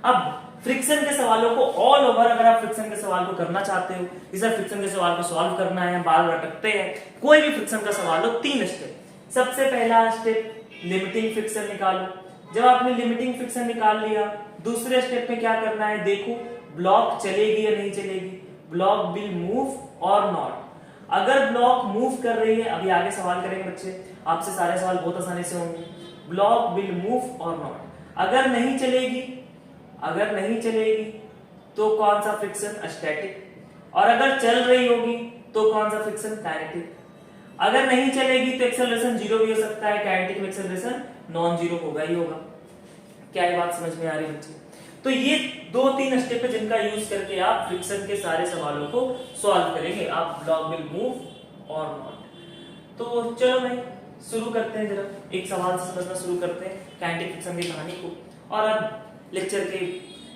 अब फ्रिक्शन के सवालों को ऑल ओवर अगर आप फ्रिक्शन के सवाल को करना चाहते हो, इसे फ्रिक्शन के सवाल को सॉल्व करना है, बाल रटकते हैं, कोई भी फ्रिक्शन का सवाल हो, 3 स्टेप। सबसे पहला स्टेप लिमिटिंग फ्रिक्शन निकालो। जब आपने लिमिटिंग फ्रिक्शन निकाल लिया, दूसरे स्टेप में क्या करना है? देखो ब्लॉक चलेगी या नहीं चलेगी, ब्लॉक विल मूव और नॉट। अगर ब्लॉक मूव कर रही है, अभी आगे सवाल करेंगे बच्चे, आपसे सारे सवाल बहुत आसानी से होंगे। ब्लॉक विल मूव और नॉट। अगर नहीं चलेगी, अगर नहीं चलेगी तो कौन सा फ्रिक्शन? स्टैटिक। और अगर चल रही होगी तो कौन सा फ्रिक्शन? काइनेटिक। अगर नहीं चलेगी तो एक्सेलरेशन 0 भी हो सकता है, काइनेटिक में एक्सेलरेशन नॉन जीरो होगा ही होगा। क्या ये बात समझ में आ रही है बच्चे? तो ये 2-3 स्टेप है जिनका यूज करके आप फ्रिक्शन के सारे सवालों को सॉल्व करेंगे। आप ब्लॉक विल मूव और नॉट। तो चलो भाई शुरू करते हैं, जरा एक सवाल से समझना शुरू करते हैं काइनेटिक फ्रिक्शन की कहानी को। और अब लेक्चर के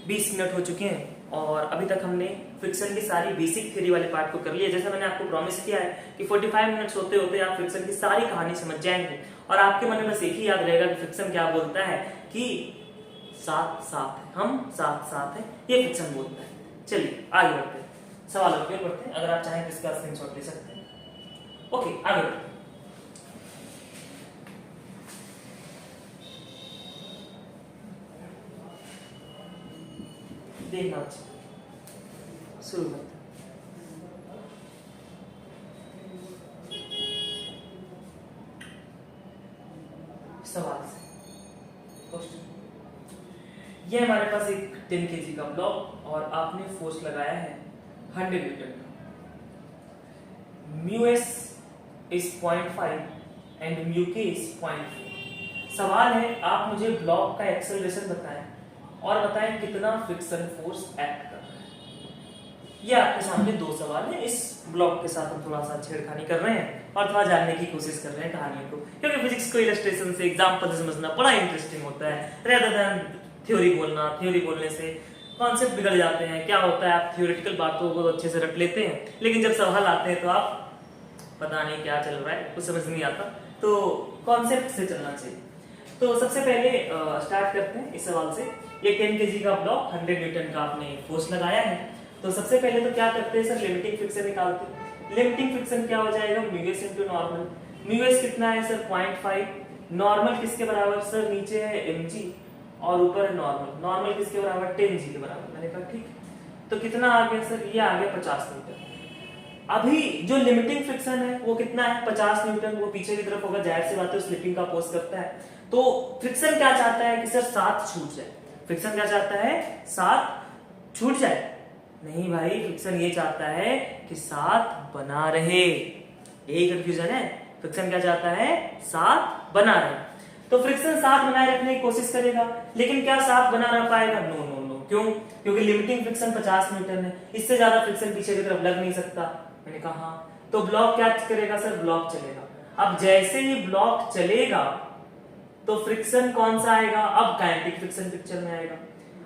20 मिनट हो चुके हैं और अभी तक हमने फ्रिक्शन की सारी बेसिक थ्योरी वाले पार्ट को कर लिया। जैसा मैंने आपको प्रॉमिस किया है कि 45 मिनट्स होते होते आप फ्रिक्शन की सारी कहानी समझ जाएंगे और आपके मन में बस एक ही याद रहेगा कि फ्रिक्शन क्या बोलता है, कि साथ साथ है, हम साथ साथ है, ये फ्रिक्शन बोलता है। चलिए आगे बढ़ते हैं, सवालों की ओर बढ़ते हैं। अगर आप चाहें तो इसका स्क्रीनशॉट ले सकते हैं। ओके आगे बढ़ते हैं। देखना अच्छा, शुरू करते हैं। सवाल से क्वेश्चन, ये हमारे पास एक 10 kg का ब्लॉक और आपने फोर्स लगाया है 100 न्यूटन का। Mu S is 0.5 and mu के इज 0.4। सवाल है आप मुझे ब्लॉक का एक्सेलरेशन बताएं और बताएं कितना फ्रिक्शन फोर्स एक्ट कर रहा है। ये आपके सामने 2 सवाल है। इस ब्लॉक के साथ हम थोड़ा सा छेड़खानी कर रहे हैं और थोड़ा जानने की कोशिश कर रहे हैं कहानियों को, क्योंकि फिजिक्स को इलस्ट्रेशन से, एग्जांपल से समझना बड़ा इंटरेस्टिंग होता है रेदर देन थ्योरी बोलना। थ्योरी बोलने से कॉन्सेप्ट बिगड़ जाते हैं। क्या होता है आप थ्योरेटिकल बातों को अच्छे से रट लेते हैं, लेकिन जब सवाल आते हैं तो आप पता नहीं क्या चल रहा है, कुछ समझ नहीं आता। तो कॉन्सेप्ट से चलना चाहिए। तो सबसे पहले स्टार्ट करते हैं इस सवाल से। ये 10 kg का ब्लॉक 100 न्यूटन का आपने फोर्स लगाया है। तो सबसे पहले तो क्या करते हैं सर, लिमिटिंग फ्रिक्शन निकालते हैं। लिमिटिंग फ्रिक्शन क्या हो जाएगा? Mu S into normal. Mu S कितना है सर? 0.5। नॉर्मल किसके बराबर सर? नीचे है mg और ऊपर है नॉर्मल। नॉर्मल किसके बराबर? 10g के बराबर। मैंने कहा ठीक। तो कितना आ गया सर? ये आ गया 50 मीटर। अभी जो लिमिटिंग फ्रिक्शन है वो कितना है 50 न्यूटन, वो पीछे की तरफ होगा, जाहिर सी बात है स्लिपिंग का अपोज करता है। तो फ्रिक्शन क्या चाहता है कि सर 7 छूट जाए। फ्रिक्शन क्या चाहता है 7 छूट जाए, नहीं भाई फ्रिक्शन ये चाहता है कि 7 बना रहे। यही कंफ्यूजन है, फ्रिक्शन क्या चाहता है 7 बना रहे। तो फ्रिक्शन 7 बनाए रखने की कोशिश करेगा, लेकिन क्या 7 बना रह पाएगा? No no no. क्यों? क्योंकि लिमिटिंग फ्रिक्शन 50 न्यूटन है, इससे ज्यादा फ्रिक्शन पीछे की तरफ लग नहीं सकता। मैंने कहा हाँ, तो ब्लॉक क्या करेगा सर? ब्लॉक चलेगा। अब जैसे ही ब्लॉक चलेगा तो फ्रिक्शन कौन सा आएगा? अब काइनेटिक फ्रिक्शन पिक्चर में आएगा।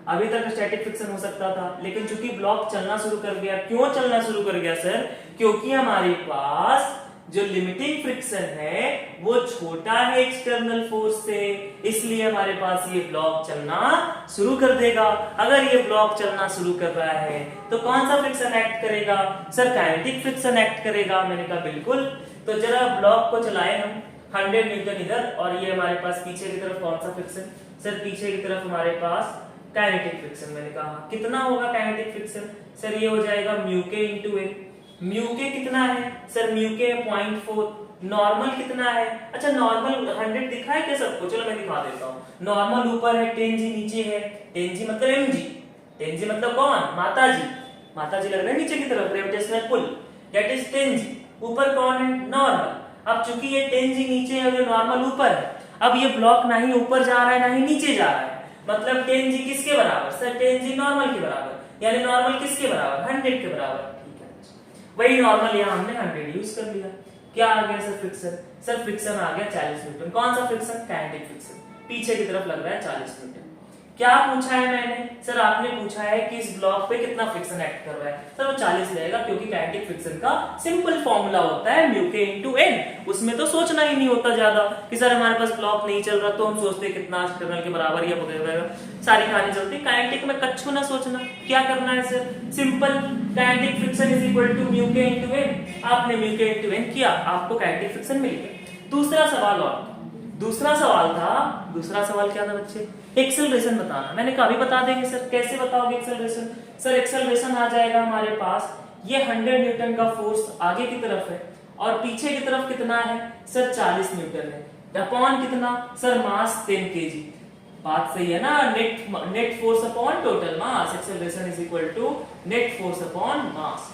अभी तक स्टैटिक फ्रिक्शन हो सकता था, लेकिन चूंकि ब्लॉक चलना शुरू कर गया। क्यों चलना शुरू कर गया सर? क्योंकि हमारे पास जो लिमिटिंग फ्रिक्शन है वो छोटा है एक्सटर्नल फोर्स से, इसलिए हमारे पास ये ब्लॉक चलना शुरू कर देगा। अगर ये ब्लॉक चलना शुरू कर रहा है तो कौन सा फ्रिक्शन एक्ट करेगा सर? काइनेटिक फ्रिक्शन एक्ट करेगा। मैंने कहा बिल्कुल। तो जरा ब्लॉक को चलाए हम, 100 न्यूटन इधर, और ये हमारे पास पीछे की तरफ कौन सा फ्रिक्शन? सर पीछे की तरफ हमारे पास काइनेटिक फ्रिक्शन। मैंने कहा कितना होगा काइनेटिक फ्रिक्शन? सर ये हो जाएगा म्यू के इंटू ए। म्यू के कितना है सर? म्यू के 0.4। नॉर्मल कितना है? अच्छा नॉर्मल 100 दिखा है क्या सबको? चलो मैं दिखा देता हूँ। नॉर्मल ऊपर है, 10 जी नीचे है। 10 जी मतलब एम जी। 10 जी मतलब कौन? माता जी। माता जी लग रहे हैं नीचे की तरफ, ग्रेविटेशनल पुल, दैट इज 10 जी। ऊपर कौन है? नॉर्मल। अब चूंकि ये 10 जी नीचे है और नॉर्मल ऊपर है, अब ये ब्लॉक ना ही ऊपर जा रहा है ना ही नीचे जा रहा है, मतलब 10 जी किसके बराबर सर? 10 जी नॉर्मल के बराबर, यानी नॉर्मल किसके बराबर? 100 के बराबर। ठीक है, वही नॉर्मल यहाँ हमने 100 यूज कर लिया। क्या आ गया सर फ्रिक्शन? सर फ्रिक्शन आ गया 40 न्यूटन। कौन सा फ्रिक्शन? Kinetic friction. पीछे की तरफ लग रहा है 40 न्यूटन। क्या पूछा है मैंने? सर आपने पूछा है कि इस ब्लॉक पे कितना फ्रिक्शन एक्ट कर रहा है। सर वो 40 रहेगा, क्योंकि काइनेटिक फ्रिक्शन का सिंपल फॉर्मूला होता है म्यू के इंटू एन। उसमें तो सोचना ही नहीं होता ज्यादा कि सर हमारे पास ब्लॉक नहीं चल रहा तो हम सोचते कितना एक्सटर्नल के बराबर या वगैरह, सारी कहानी चलती। काइनेटिक में कच्छू ना सोचना, क्या करना है sir? Simple kinetic friction is equal to mu k into N. आपने म्यू के इंटू एन किया, आपको काइनेटिक फ्रिक्शन मिल गया। दूसरा सवाल और, दूसरा सवाल क्या था बच्चे? एक्सेलरेशन बताना। मैंने कहा अभी बता देंगे सर। कैसे बताओगे एक्सेलरेशन? सर एक्सेलरेशन आ जाएगा हमारे पास, ये 100 न्यूटन का फोर्स आगे की तरफ है और पीछे की तरफ कितना है सर? 40 न्यूटन है। अपॉन कितना सर? Mass 10 kg। बात सही है ना? Net force upon total mass. Acceleration is equal to net force upon mass.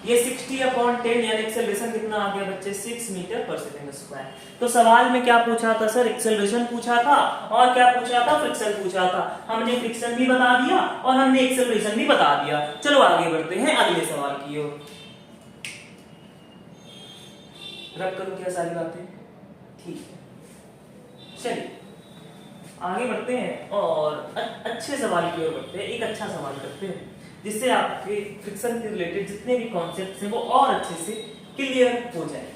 ये 60/10 यानी एक्सेलरेशन कितना आ गया बच्चे? 6 मीटर पर सेकंड स्क्वायर। तो सवाल में क्या पूछा था सर? एक्सेलरेशन पूछा था, और क्या पूछा था? फ्रिक्शन पूछा था। हमने फ्रिक्शन भी बता दिया और हमने एक्सेलरेशन भी बता दिया। चलो आगे बढ़ते हैं अगले सवाल की ओर। रब करूं क्या सारी बातें? ठीक है, चलिए आगे बढ़ते हैं और अच्छे सवाल की ओर बढ़ते हैं। एक अच्छा सवाल करते हैं जिससे आपके फ्रिक्शन के रिलेटेड जितने भी कॉन्सेप्ट्स हैं वो और अच्छे से क्लियर हो जाए।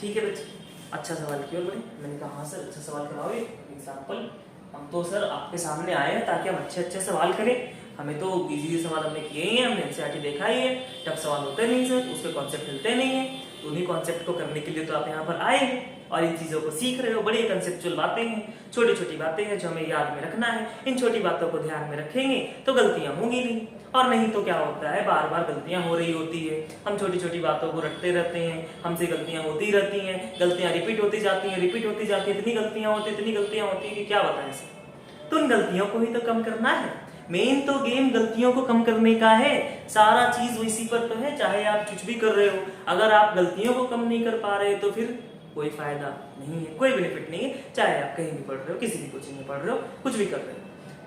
ठीक है बच्चे, अच्छा सवाल की ओर बढ़े। मैंने कहा हाँ सर अच्छा सवाल कराओगे। एग्जांपल, हम तो सर आपके सामने आए हैं ताकि हम अच्छे सवाल करें। हमें तो इजी सवाल हमने किए ही हैं, हमने एनसीईआरटी देखा ही है। टफ सवाल होते नहीं सर, उसके कॉन्सेप्ट मिलते नहीं है, तो उन्हीं कॉन्सेप्ट को करने के लिए तो आप यहाँ पर आए हैं और इन चीजों को सीख रहे हो। बड़ी कंसेप्चुअल बातें हैं, छोटी छोटी बातें हैं जो हमें याद में रखना है। इन छोटी बातों को ध्यान में रखेंगे तो गलतियां होंगी नहीं, और नहीं तो क्या होता है बार बार गलतियां हो रही होती है। हम छोटी छोटी बातों को रटते रहते हैं, हमसे गलतियां होती रहती हैं, गलतियां रिपीट होती जाती हैं, इतनी गलतियां होती है कि क्या बताएं सर। तो उन गलतियों को ही तो कम करना है। मेन तो गेम गलतियों को कम करने का है। सारा चीज इसी पर तो है, चाहे आप कुछ भी कर रहे हो, अगर आप गलतियों को कम नहीं कर पा रहे तो फिर कोई फायदा नहीं है, कोई बेनिफिट नहीं है। चाहे आप कहीं भी पढ़ रहे हो, किसी भी कोचिंग में पढ़ रहे हो, कुछ भी कर रहे हो,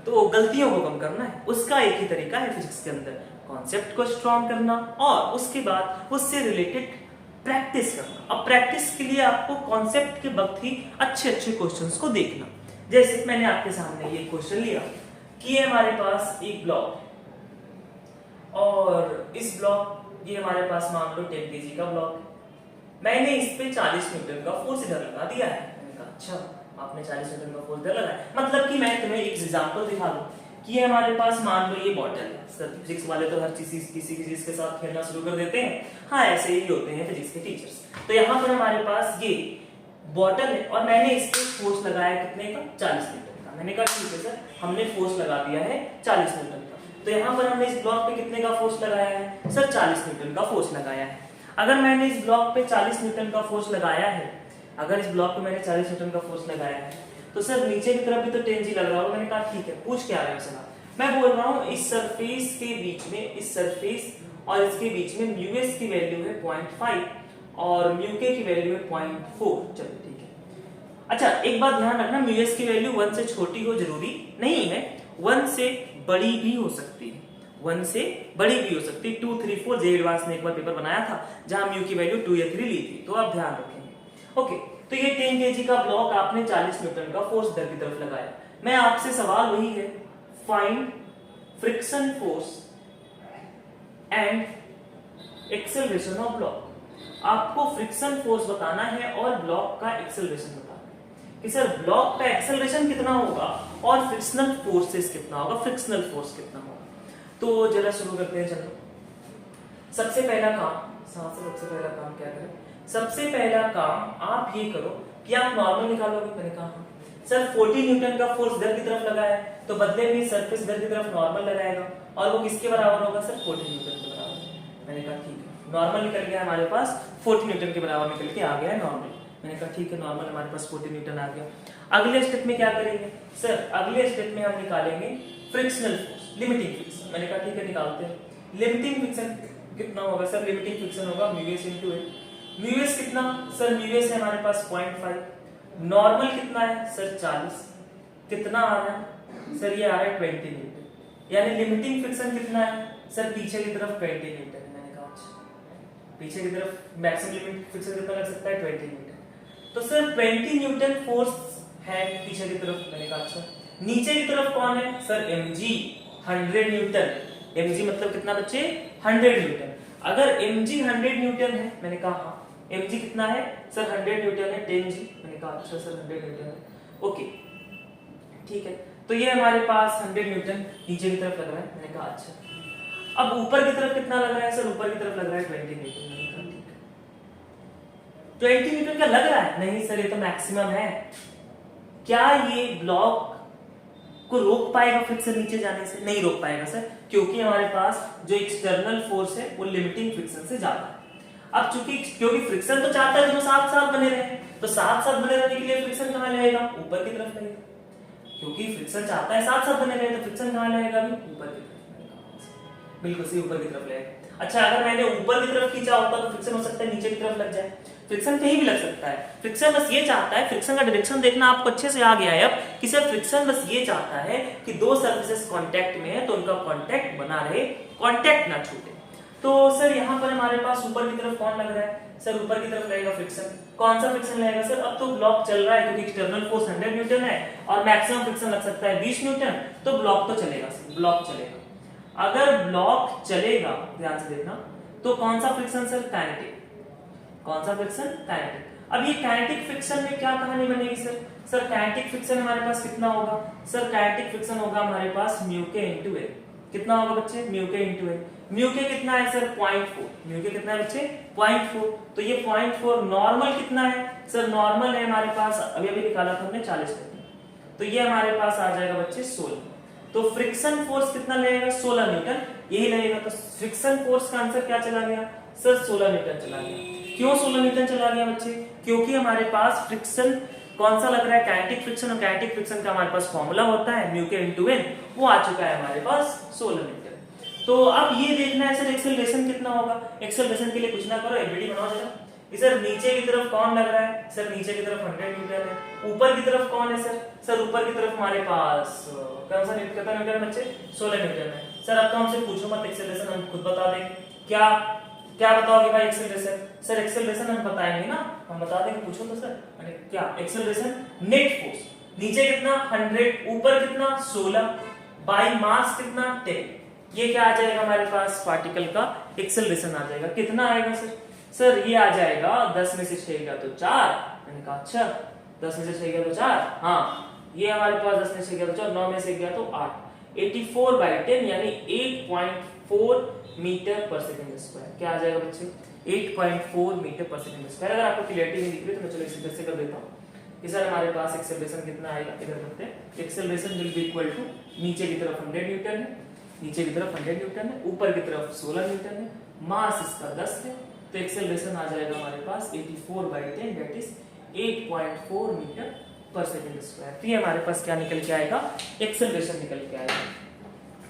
तो गलतियों को कम करना है। उसका एक ही तरीका है फिजिक्स के अंदर, कॉन्सेप्ट को स्ट्रॉन्ग करना और उसके बाद उससे रिलेटेड प्रैक्टिस करना। अब प्रैक्टिस के लिए आपको कॉन्सेप्ट के वक्त ही अच्छे क्वेश्चंस को देखना। जैसे मैंने आपके सामने ये क्वेश्चन लिया कि ये हमारे पास एक ब्लॉक और इस ब्लॉक ये हमारे पास मान लो 10 kg का ब्लॉक, मैंने इस पे 40 न्यूटन का फोर्स इधर लगा दिया है। मैंने कहा अच्छा आपने 40 न्यूटन का फोर्स इधर लगाया, मतलब कि मैं तुम्हें एक एग्जांपल दिखा दूं कि ये हमारे पास मान लो ये बॉटल है। सर फिजिक्स वाले तो हर चीज किसी के साथ खेलना शुरू कर देते हैं। हाँ ऐसे ही होते हैं फिजिक्स के टीचर्स। तो यहाँ पर हमारे पास ये बॉटल है और मैंने इस पे फोर्स लगाया कितने का? 40 न्यूटन का। मैंने कहा ठीक है सर, हमने फोर्स लगा दिया है 40 न्यूटन का। तो यहाँ पर हमने इस ब्लॉक पे कितने का फोर्स लगाया है सर 40 न्यूटन का फोर्स लगाया है। अगर मैंने इस ब्लॉक पे 40 न्यूटन का फोर्स लगाया है, अगर इस ब्लॉक पे मैंने 40 न्यूटन का फोर्स लगाया है तो सर नीचे की तरफ भी तो 10 जी लग रहा होगा। मैंने कहा ठीक है, पूछ क्या रहे हो सर, मैं बोल रहा हूँ इस सरफेस के बीच में, इस सरफेस और इसके बीच में म्यूएस की वैल्यू है 0.5 और म्यूके की वैल्यू है 0.4। चलो ठीक है। अच्छा एक बात ध्यान रखना, म्यूएस की वैल्यू 1 से छोटी हो जरूरी नहीं है, 1 से बड़ी भी हो सकती है, 1 से बड़ी भी हो सकती है। 2, 3, 4 जे एडवांस ने एक बार पेपर बनाया था जहां म्यू की वैल्यू 2 या 3 ली थी, तो आप ध्यान रखेंगे। ओके, तो ये 10 केजी का ब्लॉक आपने 40 न्यूटन का फोर्स इधर की तरफ लगाया। मैं आपसे सवाल वही है, find friction force and acceleration of block. आपको फ्रिक्शन फोर्स बताना है और ब्लॉक का एक्सेलरेशन बताना है कि सर ब्लॉक का एक्सेलरेशन कितना होगा और फ्रिक्शनल फोर्सेस कितना होगा, फ्रिक्शनल फोर्स कितना होगा। तो जरा शुरू करते हैं। चलो सबसे पहला काम क्या करें, सबसे पहला काम आप ये करो कि आप नॉर्मल निकालोगे। मैंने कहा सर 40 न्यूटन का फोर्स इधर की तरफ लगा है, तो बदले में सरफेस इधर की तरफ नॉर्मल लगाएगा और वो किसके बराबर होगा सर 40 न्यूटन के बराबर। मैंने कहा ठीक है, नॉर्मल निकल गया हमारे पास 40 न्यूटन के बराबर निकल के आ गया है नॉर्मल। मैंने कहा ठीक है, नॉर्मल हमारे पास 40 न्यूटन आ गया। अगले स्टेप में क्या करेंगे सर, अगले स्टेप में हम निकालेंगे फ्रिक्शनल फोर्स, लिमिटिंग फ्रिक्शन। मैंने कहा ठीक है, निकालते हैं। लिमिटिंग फ्रिक्शन कितना होगा सर, लिमिटिंग फ्रिक्शन होगा म्यूएस इनटू ए। म्यूएस कितना सर, म्यूएस है हमारे पास 0.5, नॉर्मल कितना है सर 40, कितना आ रहा है सर, ये आ रहा है 20 न्यूटन। यानी लिमिटिंग फ्रिक्शन कितना है सर, पीछे की तरफ 20 न्यूटन है। मैंने कहा पीछे की तरफ मैक्सिमम लिमिट फ्रिक्शन कितना लग सकता है 20 न्यूटन। तो सर 20 न्यूटन फोर्स है पीछे की तरफ। मैंने कहा अच्छा, नीचे की तरफ कौन है सर, mg 100 न्यूटन। mg मतलब कितना बच्चे 100 न्यूटन। अगर mg 100 न्यूटन है, मैंने कहा हाँ, mg कितना है सर 100 न्यूटन है 10g। मैंने कहा अच्छा सर 100 न्यूटन है, ओके ठीक है। तो ये हमारे पास 100 न्यूटन नीचे की तरफ लग रहा है। मैंने कहा अच्छा, अब ऊपर की तरफ कितना लग रहा है सर, ऊपर की तरफ लग रहा है 20 न्यूटन। मैंने कहा ठीक है, 20 न्यूटन का लग रहा है, नहीं सर ये तो मैक्सिमम है। क्या ये ब्लॉक को रोक पाएगा फ्रिक्शन नीचे जाने से? नहीं रोक पाएगा सर, क्योंकि हमारे पास जो एक्सटर्नल फोर्स है वो लिमिटिंग फ्रिक्शन से ज्यादा है। अब क्योंकि फ्रिक्शन तो चाहता है कि साथ साथ बने रहे, तो साथ साथ बने रहने के लिए फ्रिक्शन कहां लगेगा, ऊपर की तरफ लगेगा। क्योंकि फ्रिक्शन चाहता है साथ साथ बने रहे, तो फ्रिक्शन कहां लगेगा अभी, ऊपर की तरफ। बिल्कुल सही, ऊपर की तरफ लगेगा। अच्छा अगर मैंने ऊपर की तरफ खींचा होता तो फ्रिक्शन हो सकता है नीचे की तरफ लग जाए। फ्रिक्शन कहीं भी लग सकता है, फ्रिक्शन बस ये चाहता है, फ्रिक्शन का डायरेक्शन देखना आपको अच्छे से आ गया है अब कि सर फ्रिक्शन बस ये चाहता है कि दो सरफेसेस कांटेक्ट में है तो उनका कांटेक्ट बना रहे, कांटेक्ट ना छूटे। तो सर यहाँ पर हमारे पास ऊपर की तरफ कौन लग रहा है सर, ऊपर की तरफ लगेगा फ्रिक्शन। कौन सा फ्रिक्शन लगेगा सर, अब तो ब्लॉक चल रहा है क्योंकि एक्सटर्नल फोर्स 100 न्यूटन है और मैक्सिमम फ्रिक्शन लग सकता है 20 न्यूटन, तो ब्लॉक तो चलेगा सर, ब्लॉक चलेगा। अगर ब्लॉक चलेगा ध्यान से देखना, तो कौन सा फ्रिक्शन सर, काइनेटिक। कौन सा फ्रिक्शन, काइनेटिक। अब ये काइनेटिक फ्रिक्शन में क्या कहानी बनेगी सर, सर काइनेटिक फ्रिक्शन हमारे पास कितना होगा सर, काइनेटिक फ्रिक्शन होगा हमारे पास म्यू के इनटू ए। कितना होगा बच्चे, म्यू के इनटू ए। म्यू के कितना है सर 0.4, म्यू के कितना है बच्चे 0.4। तो ये 0.4, नॉर्मल कितना है सर, नॉर्मल है हमारे पास अभी अभी निकाला था हमने 40 न्यूटन, तो ये हमारे पास आ जाएगा बच्चे 16। तो फ्रिक्शन फोर्स कितना लगेगा 16 न्यूटन, यही लगेगा। तो फ्रिक्शन फोर्स का आंसर क्या चला गया सर, 16 न्यूटन चला गया। क्यों 16 न्यूटन चला गया बच्चे, क्योंकि हमारे पास फ्रिक्शन कौन सा लग रहा है, काइनेटिक फ्रिक्शन, और काइनेटिक फ्रिक्शन का हमारे पास फॉर्मूला होता है म्यू के इनटू एन, वो आ चुका है हमारे पास 16 न्यूटन। तो अब ये देखना है सर एक्सेलरेशन कितना होगा। एक्सेलरेशन के लिए कुछ ना करो, एबीडी बनाओ जरा। सर नीचे की तरफ कौन लग रहा है सर, नीचे की तरफ 100 न्यूटन है। ऊपर की तरफ कौन है सर, ऊपर की तरफ हमारे पास कौन सा कितना न्यूटन है बच्चे, 16 न्यूटन है। सर अब तो हमसे पूछो मत एक्सेलरेशन, हम खुद बता देंगे। क्या क्या बताओगे भाई एक्सेलरेशन, सर एक्सेलरेशन हम बताएंगे ना, हम बता देंगे, पूछो तो सर। अरे क्या एक्सेलरेशन, नेट फोर्स नीचे कितना 100, ऊपर कितना 16, बाय मास कितना 10, ये क्या आ जाएगा हमारे पास, पार्टिकल का एक्सेलरेशन आ जाएगा। कितना आएगा सर, सर ये आ जाएगा 10 में से 6 गया तो 4। मैंने कहा अच्छा 10 में से 6 गया तो 4, हाँ ये हमारे पास 10 में से गया तो 4, 9 में से गया तो 8, 84/10 यानी 8.4 मीटर पर सेकंड स्क्वायर। क्या आ जाएगा बच्चे 8.4 मीटर पर सेकंड स्क्वायर। अगर आपको क्लियरिटी नहीं दिख रही तो मैं चलो इसी तरह से कर देता हूं कि सर हमारे पास एक्सेलरेशन कितना आएगा, इधर करते हैं। Acceleration will be equal to नीचे की तरफ 100 न्यूटन है, नीचे की तरफ 100 न्यूटन है, ऊपर की तरफ 16 न्यूटन है, मास इसका 10 है, तो एक्सेलरेशन आ जाएगा हमारे पास 84/10 दैट इज 8.4 मीटर पर सेकंड स्क्वायर। तो ये हमारे पास क्या निकल के आएगा, एक्सेलरेशन निकल के आएगा।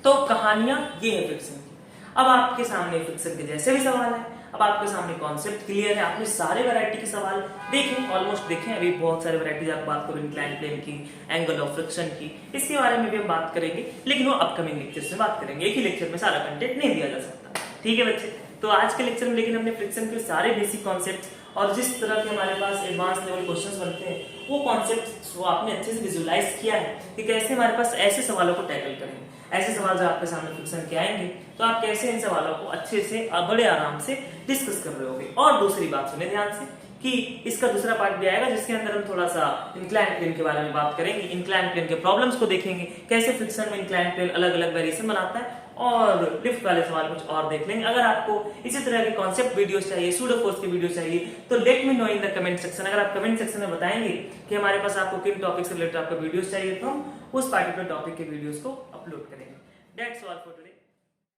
तो कहानियां ये है फ्रिक्शन की। अब आपके सामने फ्रिक्शन के जैसे भी सवाल है, अब आपके सामने कॉन्सेप्ट क्लियर है, आपने सारे वैरायटी के सवाल देखें, ऑलमोस्ट देखें, अभी बहुत सारे वैरायटीज आप बात करो इंक्लाइन प्लेन की, एंगल ऑफ फ्रिक्शन की, इसके बारे में भी हम बात करेंगे, लेकिन वो अपकमिंग लेक्चर्स में बात करेंगे, एक ही लेक्चर में सारा कंटेंट नहीं दिया जा सकता। ठीक है बच्चे, तो आज के लेक्चर में लेकिन हमने फ्रिक्शन के सारे बेसिक कॉन्सेप्ट और जिस तरह के हमारे पास एडवांस लेवल क्वेश्चंस बनते हैं वो कॉन्सेप्ट्स वो आपने अच्छे से विजुलाइज किया है कि कैसे हमारे पास ऐसे सवालों को टैकल करेंगे। ऐसे सवाल जब आपके सामने फ्रिक्शन के आएंगे तो आप कैसे इन सवालों को अच्छे से बड़े आराम से डिस्कस कर रहे होगे। और दूसरी बात सुने ध्यान से कि इसका दूसरा पार्ट भी आएगा जिसके अंदर हम थोड़ा सा इंक्लाइन प्लेन के बारे में बात करेंगे, इंक्लाइन प्लेन के प्रॉब्लम्स को देखेंगे, कैसे फ्रिक्शन में इंक्लाइन प्लेन अलग अलग वेरिएशन बनाता है, और लिफ्ट वाले सवाल कुछ और देख लेंगे। अगर आपको इसी तरह के कॉन्सेप्ट वीडियोस चाहिए, सूडो फोर्स की वीडियो चाहिए, तो let me know in the comment section. अगर आप कमेंट सेक्शन में बताएंगे कि हमारे पास आपको किन टॉपिक से रिलेटेड आपको वीडियोस चाहिए, तो हम उस पार्टिकुलर टॉपिक के वीडियोस को अपलोड करेंगे। That's all for today.